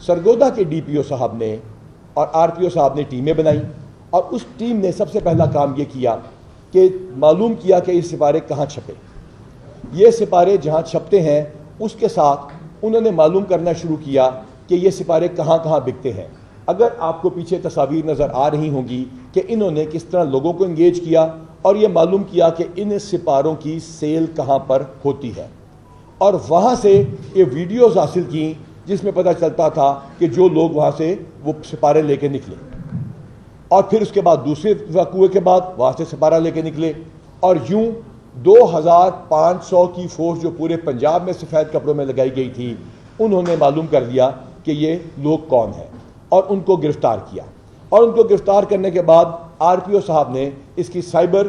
سرگودا کے D P او صاحب نے اور آر پی او صاحب نے ٹیمیں بنائیں اور اس ٹیم نے سب سے پہلا کام یہ کیا کہ معلوم کیا کہ یہ سپارے کہاں چھپے. یہ سپارے جہاں چھپتے ہیں اس کے ساتھ انہوں نے معلوم کرنا شروع کیا کہ یہ سپارے کہاں کہاں بکتے ہیں. اگر آپ کو پیچھے تصاویر نظر آ رہی ہوں گی کہ انہوں نے کس طرح لوگوں کو انگیج کیا اور یہ معلوم کیا کہ ان سپاروں کی سیل کہاں پر ہوتی ہے، اور وہاں سے یہ ویڈیوز حاصل کی جس میں پتہ چلتا تھا کہ جو لوگ وہاں سے وہ سپارے لے کے نکلے، اور پھر اس کے بعد دوسرے وقوعے کے بعد وہاں سے سپارہ لے کے نکلے، اور یوں 2500 کی فورس جو پورے پنجاب میں سفید کپڑوں میں لگائی گئی تھی، انہوں نے معلوم کر دیا کہ یہ لوگ کون ہیں اور ان کو گرفتار کیا. اور ان کو گرفتار کرنے کے بعد آر پی او صاحب نے اس کی سائبر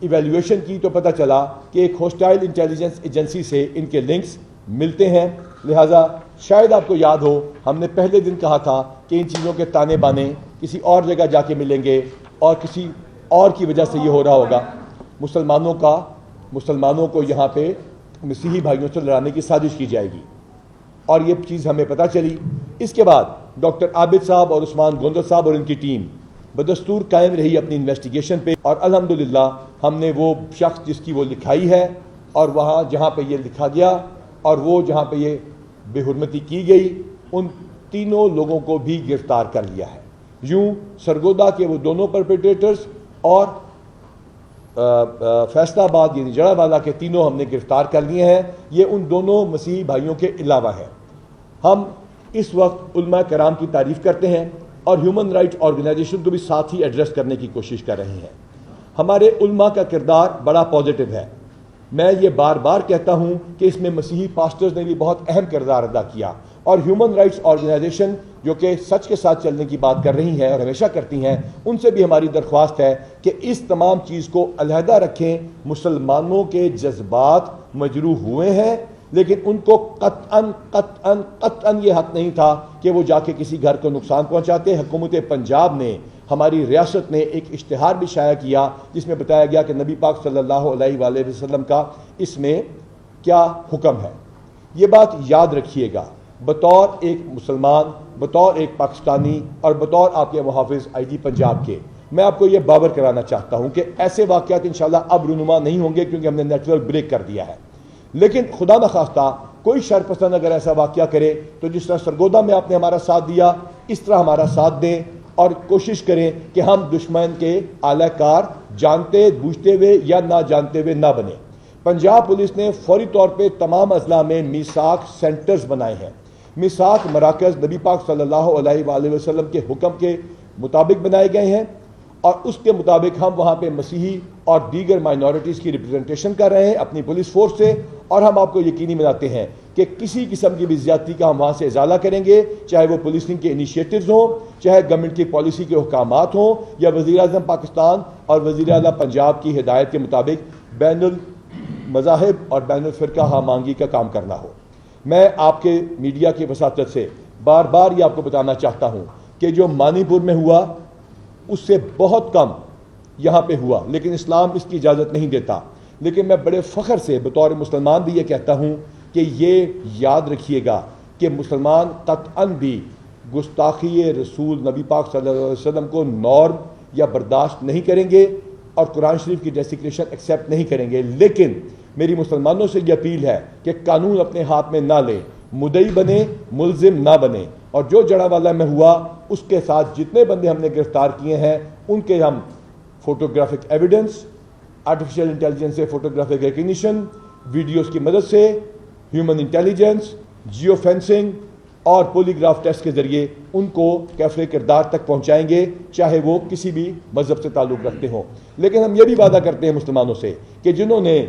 ایویلیویشن کی تو پتہ چلا کہ ایک ہوسٹائل انٹیلیجنس ایجنسی سے ان کے لنکس ملتے ہیں. لہٰذا شاید آپ کو یاد ہو ہم نے پہلے دن کہا تھا کہ ان چیزوں کے تانے بانے کسی اور جگہ جا کے ملیں گے اور کسی اور کی وجہ سے یہ ہو رہا ہوگا. مسلمانوں کو یہاں پہ مسیحی بھائیوں سے لڑانے کی سازش کی جائے گی، اور یہ چیز ہمیں پتہ چلی. اس کے بعد ڈاکٹر عابد صاحب اور عثمان گوندل صاحب اور ان کی ٹیم بدستور قائم رہی اپنی انویسٹیگیشن پہ، اور الحمدللہ ہم نے وہ شخص جس کی وہ لکھائی ہے اور وہاں جہاں پہ یہ لکھا گیا اور وہ جہاں پہ یہ بے حرمتی کی گئی، ان تینوں لوگوں کو بھی گرفتار کر لیا ہے. یوں سرگودا کے وہ دونوں پرپیٹریٹرز اور فیصلہ آباد یعنی جڑا والا کے تینوں ہم نے گرفتار کر لیے ہیں. یہ ان دونوں مسیحی بھائیوں کے علاوہ ہے. ہم اس وقت علماء کرام کی تعریف کرتے ہیں اور ہیومن رائٹ آرگنائزیشن کو بھی ساتھ ہی ایڈریس کرنے کی کوشش کر رہے ہیں. ہمارے علماء کا کردار بڑا پازیٹیو ہے. میں یہ بار بار کہتا ہوں کہ اس میں مسیحی پاسٹرز نے بھی بہت اہم کردار ادا کیا، اور ہیومن رائٹس آرگنائزیشن جو کہ سچ کے ساتھ چلنے کی بات کر رہی ہیں اور ہمیشہ کرتی ہیں، ان سے بھی ہماری درخواست ہے کہ اس تمام چیز کو علیحدہ رکھیں. مسلمانوں کے جذبات مجروح ہوئے ہیں، لیکن ان کو قطعاً یہ حق نہیں تھا کہ وہ جا کے کسی گھر کو نقصان پہنچاتے. حکومت پنجاب نے، ہماری ریاست نے ایک اشتہار بھی شائع کیا جس میں بتایا گیا کہ نبی پاک صلی اللہ علیہ وآلہ وسلم کا اس میں کیا حکم ہے. یہ بات یاد رکھیے گا بطور ایک مسلمان، بطور ایک پاکستانی اور بطور آپ کے محافظ آئی جی پنجاب کے. میں آپ کو یہ باور کرانا چاہتا ہوں کہ ایسے واقعات انشاءاللہ اب رونما نہیں ہوں گے کیونکہ ہم نے نیٹ ورک بریک کر دیا ہے. لیکن خدا نخواستہ کوئی شر پسند اگر ایسا واقعہ کرے تو جس طرح سرگودا میں آپ نے ہمارا ساتھ دیا، اس طرح ہمارا ساتھ دیں اور کوشش کریں کہ ہم دشمن کے اعلی کار جانتے بوجھتے ہوئے یا نہ جانتے ہوئے نہ بنیں. پنجاب پولیس نے فوری طور پہ تمام اضلاع میں میثاق سینٹرز بنائے ہیں. میثاق مراکز نبی پاک صلی اللہ علیہ وآلہ وسلم کے حکم کے مطابق بنائے گئے ہیں، اور اس کے مطابق ہم وہاں پہ مسیحی اور دیگر مائنورٹیز کی ریپرزنٹیشن کر رہے ہیں اپنی پولیس فورس سے. اور ہم آپ کو یقینی بناتے ہیں کہ کسی قسم کی بھی زیادتی کا ہم وہاں سے ازالہ کریں گے، چاہے وہ پولیسنگ کے انیشیٹوز ہوں، چاہے گورنمنٹ کی پالیسی کے احکامات ہوں، یا وزیر اعظم پاکستان اور وزیر اعلیٰ پنجاب کی ہدایت کے مطابق بین المذاہب اور بین الفرقہ ہمانگی کا کام کرنا ہو. میں آپ کے میڈیا کی وساطت سے بار بار یہ آپ کو بتانا چاہتا ہوں کہ جو منی پور میں ہوا اس سے بہت کم یہاں پہ ہوا، لیکن اسلام اس کی اجازت نہیں دیتا. لیکن میں بڑے فخر سے بطور مسلمان بھی یہ کہتا ہوں کہ یہ یاد رکھیے گا کہ مسلمان قطعاً بھی گستاخی رسول نبی پاک صلی اللہ علیہ وسلم کو نارم یا برداشت نہیں کریں گے اور قرآن شریف کی ڈیسیکریشن ایکسیپٹ نہیں کریں گے. لیکن میری مسلمانوں سے یہ اپیل ہے کہ قانون اپنے ہاتھ میں نہ لیں، مدعی بنے، ملزم نہ بنے. اور جو جڑا والا میں ہوا اس کے ساتھ جتنے بندے ہم نے گرفتار کیے ہیں ان کے ہم فوٹوگرافک ایویڈنس، آرٹیفیشل انٹیلیجنس سے فوٹوگرافک ریکگنیشن، ویڈیوز کی مدد سے، ہیومن انٹیلیجنس، جیو فینسنگ اور پولیگراف ٹیسٹ کے ذریعے ان کو کیفر کردار تک پہنچائیں گے، چاہے وہ کسی بھی مذہب سے تعلق رکھتے ہوں. لیکن ہم یہ بھی وعدہ کرتے ہیں مسلمانوں سے کہ جنہوں نے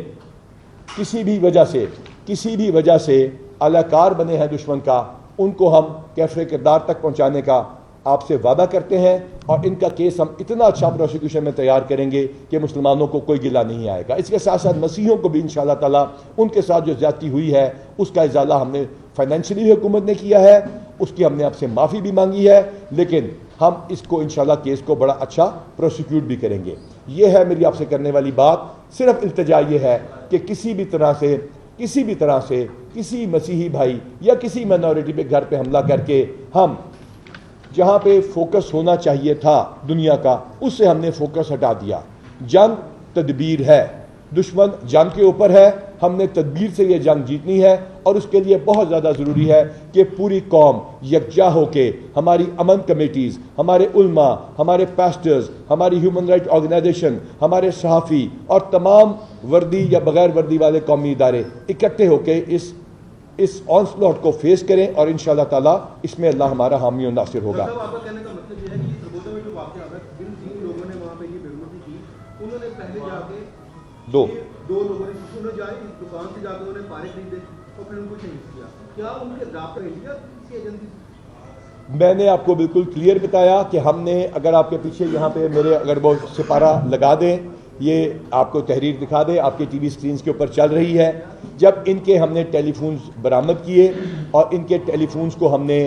کسی بھی وجہ سے اعلی کار بنے ہیں دشمن کا، ان کو ہم کیفر کردار تک پہنچانے کا آپ سے وعدہ کرتے ہیں، اور ان کا کیس ہم اتنا اچھا پروسیکیوشن میں تیار کریں گے کہ مسلمانوں کو کوئی گلہ نہیں آئے گا. اس کے ساتھ ساتھ مسیحیوں کو بھی انشاءاللہ تعالیٰ ان کے ساتھ جو زیادتی ہوئی ہے اس کا ازالہ ہم نے فائنینشلی حکومت نے کیا ہے، اس کی ہم نے آپ سے معافی بھی مانگی ہے، لیکن ہم اس کو انشاءاللہ کیس کو بڑا اچھا پروسیکیوٹ بھی کریں گے. یہ ہے میری آپ سے کرنے والی بات. صرف التجا یہ ہے کہ کسی بھی طرح سے کسی بھی طرح سے کسی مسیحی بھائی یا کسی مائنورٹی پہ گھر پہ حملہ کر کے ہم جہاں پہ فوکس ہونا چاہیے تھا دنیا کا اس سے ہم نے فوکس ہٹا دیا۔ جنگ تدبیر ہے، دشمن جنگ کے اوپر ہے، ہم نے تدبیر سے یہ جنگ جیتنی ہے، اور اس کے لیے بہت زیادہ ضروری ہے کہ پوری قوم یکجا ہو کے ہماری امن کمیٹیز، ہمارے علماء، ہمارے پاسٹرز، ہماری ہیومن رائٹ آرگنائزیشن، ہمارے صحافی اور تمام وردی یا بغیر وردی والے قومی ادارے اکٹھے ہو کے اس آنسلوٹ کو فیس کریں، اور انشاءاللہ تعالیٰ اس میں اللہ ہمارا حامی و ناصر ہوگا۔ آپ کا کہنے کا مطلب یہ ہے کہ سرگودا میں جو واقعہ ہے، جن 3 لوگوں نے وہاں پہ یہ بے رحمتی کی، انہوں نے پہلے جا کے دو لوگوں نے انہوں جائے دکان سے جا کے انہوں نے پارے خریدے اور پھر ان کو چینج کیا، کیا ان کے رابطہ انڈیا کسی ایجنسی سے؟ میں نے آپ کو بالکل کلیئر بتایا کہ ہم نے، اگر آپ کے پیچھے یہاں پہ میرے اگر وہ سپارہ لگا دیں، یہ آپ کو تحریر دکھا دے، آپ کے ٹی وی سکرینز کے اوپر چل رہی ہے، جب ان کے ہم نے ٹیلی فونز برآمد کیے اور ان کے ٹیلی فونز کو ہم نے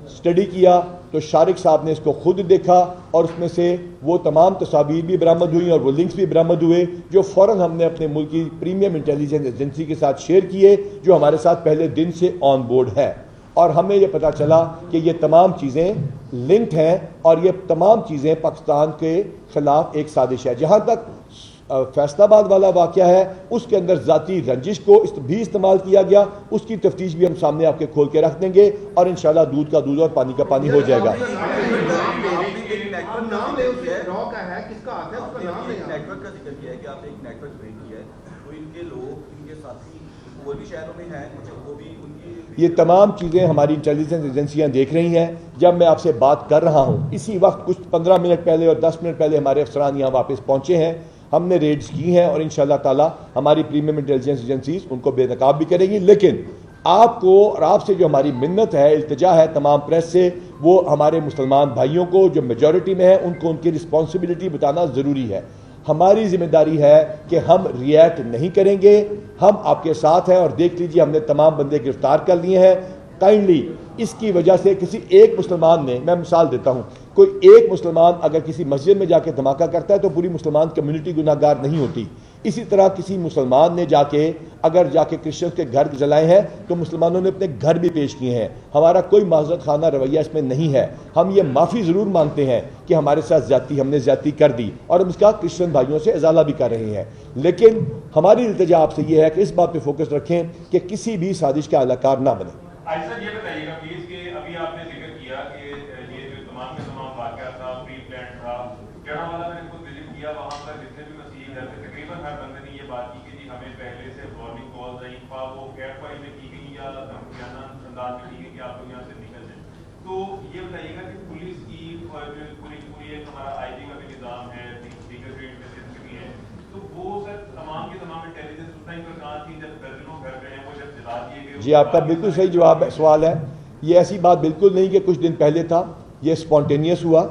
اسٹڈی کیا تو شارق صاحب نے اس کو خود دیکھا، اور اس میں سے وہ تمام تصاویر بھی برآمد ہوئی اور وہ لنکس بھی برآمد ہوئے جو فوراً ہم نے اپنے ملک کی پریمیم انٹیلیجنس ایجنسی کے ساتھ شیئر کیے، جو ہمارے ساتھ پہلے دن سے آن بورڈ ہے، اور ہمیں یہ پتہ چلا کہ یہ تمام چیزیں لنکڈ ہیں اور یہ تمام چیزیں پاکستان کے خلاف ایک سازش ہے۔ جہاں تک فیصل آباد والا واقعہ ہے، اس کے اندر ذاتی رنجش کو بھی استعمال کیا گیا، اس کی تفتیش بھی ہم سامنے آپ کے کھول کے رکھ دیں گے، اور انشاءاللہ دودھ کا دودھ اور پانی کا پانی ہو جائے گا۔ یہ تمام چیزیں ہماری انٹیلیجنس ایجنسیاں دیکھ رہی ہیں۔ جب میں آپ سے بات کر رہا ہوں اسی وقت کچھ 15 منٹ پہلے اور 10 منٹ پہلے ہمارے افسران یہاں واپس پہنچے ہیں، ہم نے ریڈز کی ہیں، اور انشاءاللہ تعالی ہماری پریمیم انٹیلیجنس ایجنسیز ان کو بے نقاب بھی کریں گی۔ لیکن آپ کو اور آپ سے جو ہماری منت ہے، التجا ہے تمام پریس سے، وہ ہمارے مسلمان بھائیوں کو جو میجورٹی میں ہیں ان کو ان کی رسپانسبلٹی بتانا ضروری ہے۔ ہماری ذمہ داری ہے کہ ہم ریئیکٹ نہیں کریں گے، ہم آپ کے ساتھ ہیں، اور دیکھ لیجیے ہم نے تمام بندے گرفتار کر لیے ہیں۔ کائنڈلی اس کی وجہ سے کسی ایک مسلمان نے، میں مثال دیتا ہوں، کوئی ایک مسلمان اگر کسی مسجد میں جا کے دھماکہ کرتا ہے تو پوری مسلمان کمیونٹی گناہ گار نہیں ہوتی۔ اسی طرح کسی مسلمان نے اگر جا کے کرسچنز کے گھر جلائے ہیں تو مسلمانوں نے اپنے گھر بھی پیش کیے ہیں۔ ہمارا کوئی معذرت خانہ رویہ اس میں نہیں ہے، ہم یہ معافی ضرور مانگتے ہیں کہ ہمارے ساتھ ہم نے زیادتی کر دی، اور ہم اس کا کرسچن بھائیوں سے ازالہ بھی کر رہے ہیں، لیکن ہماری التجا آپ سے یہ ہے کہ اس بات پہ فوکس رکھیں کہ کسی بھی سازش کا اہلکار نہ بنے۔ سر یہ بتائیے گا پلیز کہ ابھی آپ نے ذکر کیا کہ یہ جو تمام کے تمام واقعہ تھا، پری پلان تھا، جڑا والا میں نے خود وزٹ کیا، وہاں پر جتنے بھی مسیحی گھر تھے تقریباً ہر بندے نے یہ بات کی کہ جی ہمیں پہلے سے وارننگ کالز آئی، وہ گیٹ فائل میں کی گئی یا دھمکیانہ انداز میں کی گئی کہ آپ لوگ یہاں سے نکل جائیں۔ تو یہ بتائیے گا کہ پولیس کی پوری ایک ہمارا آئی جی کا بھی نظام ہے، دیگر گریڈ میں بھی ہے، تو وہ سر تمام کے تمام انٹیلیجنس اس ٹائم پر کہاں تھی جب درجنوں گھر گئے ہیں، وہ جب جلا دیے گئے؟ جی آپ کا بالکل صحیح سوال ہے۔ یہ ایسی بات بالکل نہیں کہ کچھ دن پہلے تھا، یہ سپونٹینیس ہوا۔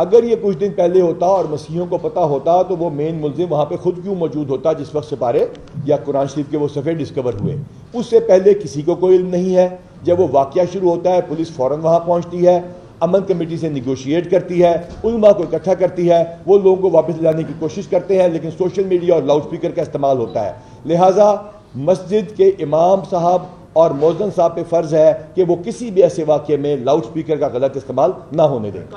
اگر یہ کچھ دن پہلے ہوتا اور مسیحیوں کو پتہ ہوتا تو وہ مین ملزم وہاں پہ خود کیوں موجود ہوتا جس وقت سپارے یا قرآن شریف کے وہ صفحے ڈسکور ہوئے؟ اس سے پہلے کسی کو کوئی علم نہیں ہے۔ جب وہ واقعہ شروع ہوتا ہے پولیس فوراً وہاں پہنچتی ہے، امن کمیٹی سے نیگوشیٹ کرتی ہے، علماء کو اکٹھا کرتی ہے، وہ لوگوں کو واپس لانے کی کوشش کرتے ہیں، لیکن سوشل میڈیا اور لاؤڈ اسپیکر کا استعمال ہوتا ہے۔ لہٰذا مسجد کے امام صاحب اور مؤذن صاحب پہ فرض ہے کہ وہ کسی بھی ایسے واقعے میں لاؤڈ اسپیکر کا غلط استعمال نہ ہونے دیں۔